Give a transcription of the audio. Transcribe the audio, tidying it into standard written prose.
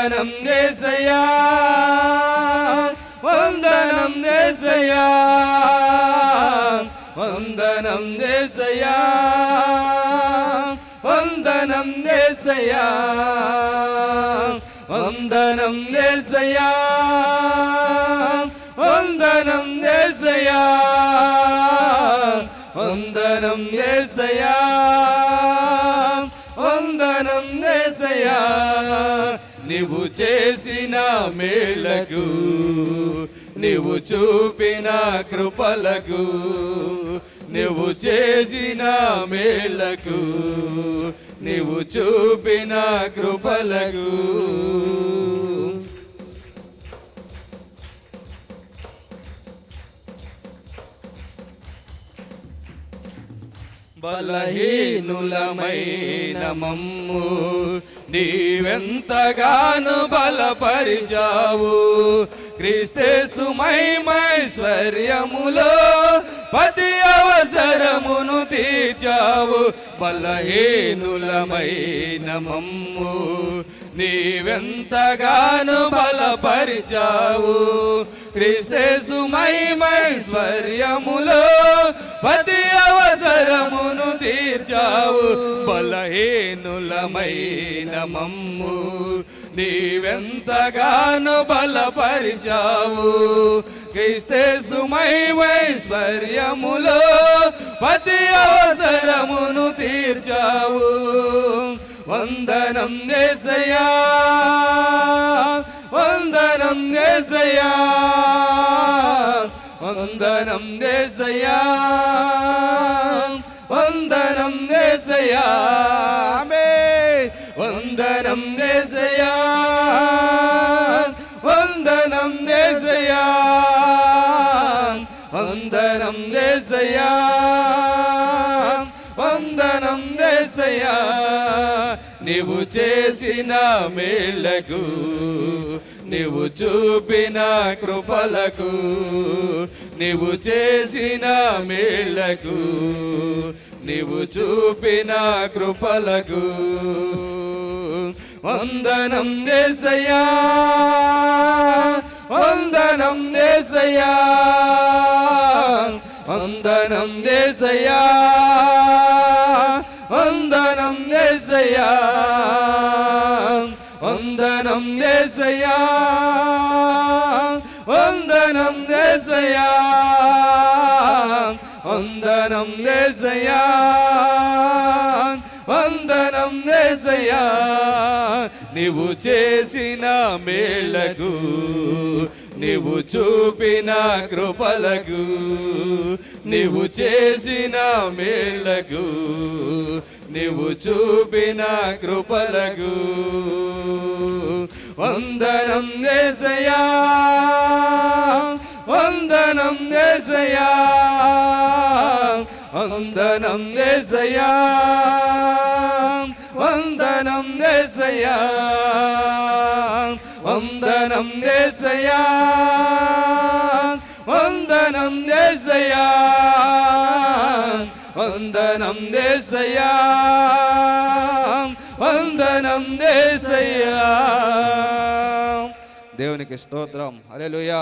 వందనం యేసయ్యా, వందనం యేసయ్యా, వందనం యేసయ్యా, వందనం యేసయ్యా, వందనం యేసయ్యా, వందనం యేసయ్యా, వందనం యేసయ్యా, వందనం యేసయ్యా. నీవు చేసిన మేలకు, నీవు చూపిన కృపలకు, నీవు చేసిన మేలకు, నీవు చూపిన కృపలకు బలహీనులమైన మమ్ము నీవెంతగానో బలపరిచావు. క్రీస్తేసు మహిమైశ్వర్యములో ప్రతి అవసరమును తీర్చావు. బలహీనులమైన మమ్ము నీవెంతగానో బలపరిచావు. క్రీస్తేసు మహిమైశ్వర్యములో ప్రతి అవసరమును తీర్చావు. బలహీనులమైన మమ్ము నీవెంతగానో బలపరిచావు. క్రీస్తేసు మహిమైశ్వర్యములో ప్రతి అవసరమును తీర్చావు. వందనం యేసయ్యా, వందనం యేసయ్యా, వందనం యేసయ్యా, వందనం యేసయ్యా. ఆమేన్. వందనం యేసయ్యా, వందనం యేసయ్యా, వందనం యేసయ్యా, వందనం యేసయ్యా. నీవు చేసిన మేళ్లకు, నీవు చూపిన కృపలకు, నీవు చేసిన మేళ్లకు, నీవు చూపిన కృపలకు వందనం యేసయ్యా, వందనం యేసయ్యా, వందనం యేసయ్యా, వందనం యేసయ్యా, వందనం యేసయ్యా, వందనం యేసయ్యా, వందనం యేసయ్యా, వందనం యేసయ్యా. నీవు చేసిన మేళ్లకు, నీవు చూపిన కృపలకు, నీవు చేసిన మేళ్లకు, నీవు చూపిన కృపలకు వందనం యేసయ్యా, వందనం యేసయ్యా, వందనం యేసయ్యా, వందనం యేసయ్యా, వందనం యేసయ్యా, వందనం యేసయ్యా, వందనం యేసయ్యా, వందనం యేసయ్యా. దేవునికి స్తోత్రం. హల్లెలూయా.